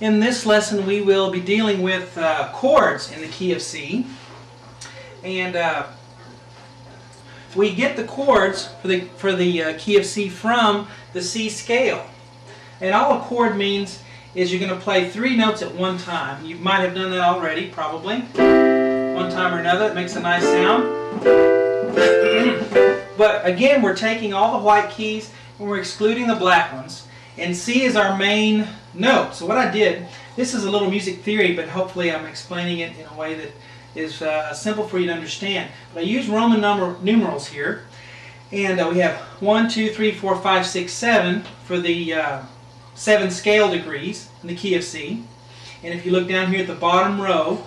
In this lesson we will be dealing with chords in the key of C, and we get the chords for the key of C from the C scale. And all a chord means is you're going to play 3 notes at one time. You might have done that already, probably. One time or another. It makes a nice sound. But again, we're taking all the white keys and we're excluding the black ones. And C is our main note. So what I did, this is a little music theory, but hopefully I'm explaining it in a way that is simple for you to understand. But I use Roman numerals here. And we have 1, 2, 3, 4, 5, 6, 7 for the 7 scale degrees in the key of C. And if you look down here at the bottom row,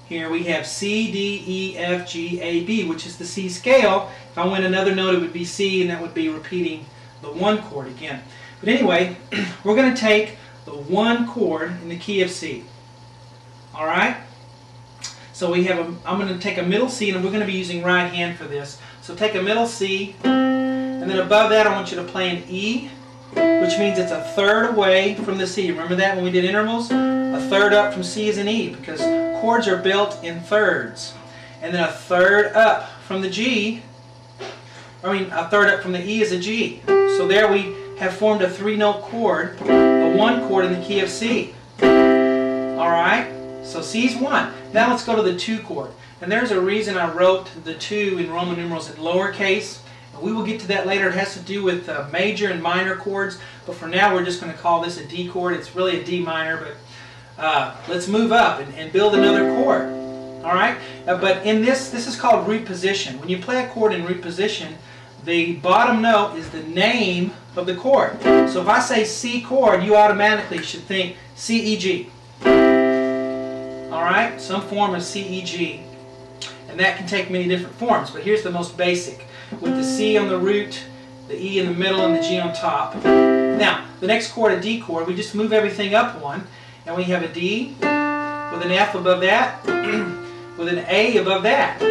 here we have C, D, E, F, G, A, B, which is the C scale. If I went another note, it would be C, and that would be repeating the 1 chord again. But anyway, we're going to take the 1 chord in the key of C. Alright? So we have I'm going to take a middle C, and we're going to be using right hand for this. So take a middle C, and then above that I want you to play an E, which means it's a third away from the C. Remember that when we did intervals? A third up from C is an E, because chords are built in thirds. And then a third up from the G, a third up from the E is a G. So there we have formed a 3-note chord, a 1 chord in the key of C. Alright? So C's 1. Now let's go to the 2 chord. And there's a reason I wrote the 2 in Roman numerals in lowercase. And we will get to that later. It has to do with major and minor chords. But for now we're just going to call this a D chord. It's really a D minor, but let's move up and build another chord. Alright? But in this is called root position. When you play a chord in root position, the bottom note is the name of the chord. So if I say C chord, you automatically should think C, E, G. Alright? Some form of C, E, G. And that can take many different forms, but here's the most basic. With the C on the root, the E in the middle, and the G on top. Now, the next chord, a D chord, we just move everything up 1, and we have a D with an F above that, with an A above that.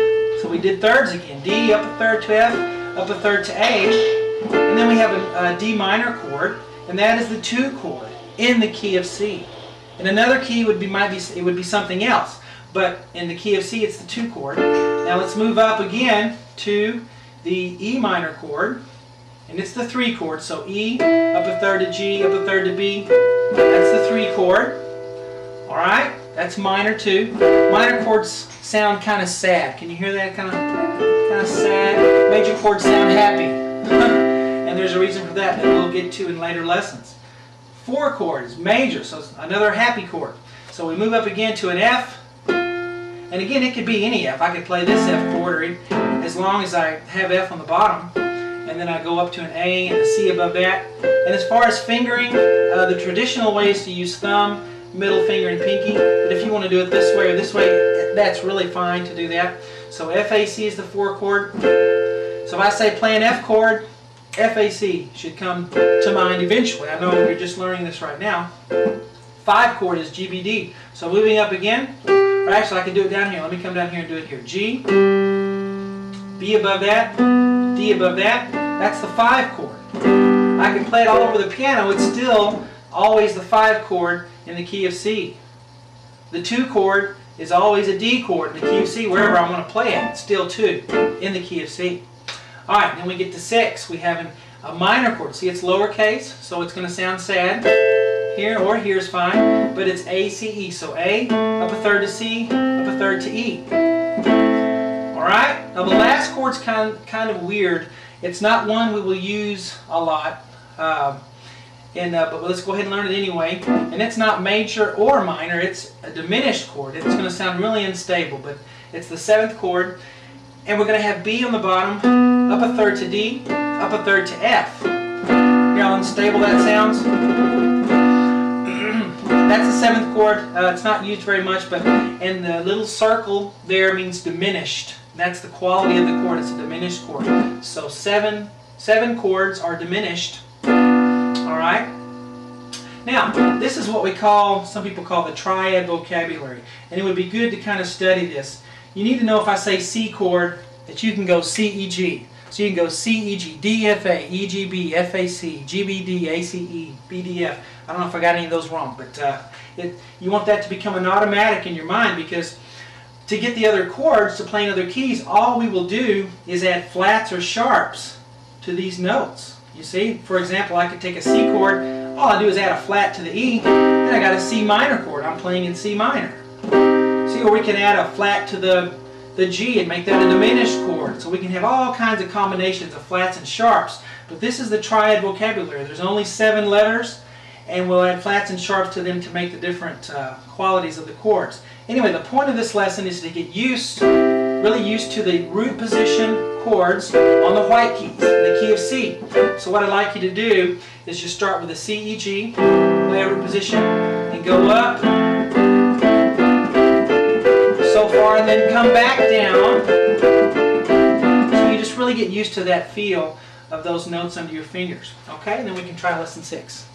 So we did thirds again. D up a third to F, up a third to A, and then we have a D minor chord, and that is the 2 chord in the key of C. In another key it would be something else, but in the key of C it's the 2 chord. Now let's move up again to the E minor chord, and it's the 3 chord. So E up a third to G, up a third to B. That's the 3 chord. All right, that's minor 2. Minor chords sound kind of sad. Can you hear that? Kind of sad. Major chords sound happy, and there's a reason for that we'll get to in later lessons. 4 chords, major, so it's another happy chord. So we move up again to an F, and again it could be any F. I could play this F chord, or as long as I have F on the bottom, and then I go up to an A and a C above that. And as far as fingering, the traditional way is to use thumb, middle finger, and pinky. But if you want to do it this way or this way, that's really fine to do that. So F, A, C is the 4 chord. So if I say play an F chord, F, A, C should come to mind eventually. I know you're just learning this right now. 5 chord is G, B, D. So moving up again, or actually I can do it down here. Let me come down here and do it here. G, B above that, D above that. That's the 5 chord. I can play it all over the piano. It's still always the 5 chord in the key of C. The 2 chord is always a D chord in the key of C. Wherever I want to play it, it's still 2 in the key of C. Alright, then we get to 6. We have a minor chord. See, it's lowercase, so it's going to sound sad. Here or here is fine, but it's A, C, E. So A, up a third to C, up a third to E. Alright? Now the last chord's kind of weird. It's not one we will use a lot, but let's go ahead and learn it anyway. And it's not major or minor, it's a diminished chord. It's going to sound really unstable, but it's the 7th chord. And we're going to have B on the bottom, up a third to D, up a third to F. Hear how unstable that sounds? That's the 7th chord. It's not used very much, but and the little circle there means diminished. That's the quality of the chord. It's a diminished chord. So 7 chords are diminished. All right. Now this is what we call, some people call the triad vocabulary, and it would be good to kind of study this. You need to know if I say C chord that you can go C, E, G. So you can go C, E, G, D, F, A, E, G, B, F, A, C, G, B, D, A, C, E, B, D, F. I don't know if I got any of those wrong, but you want that to become an automatic in your mind, because to get the other chords to play in other keys, all we will do is add flats or sharps to these notes. You see, for example, I could take a C chord, all I do is add a flat to the E, and I got a C minor chord. I'm playing in C minor. See, or we can add a flat to the G and make that a diminished chord. So we can have all kinds of combinations of flats and sharps. But this is the triad vocabulary. There's only 7 letters, and we'll add flats and sharps to them to make the different qualities of the chords. Anyway, the point of this lesson is to get really used to the root position chords on the white keys, the key of C. So what I'd like you to do is just start with a C, E, G, play a root position, and go up so far, and then come back down. So you just really get used to that feel of those notes under your fingers. Okay, and then we can try lesson 6.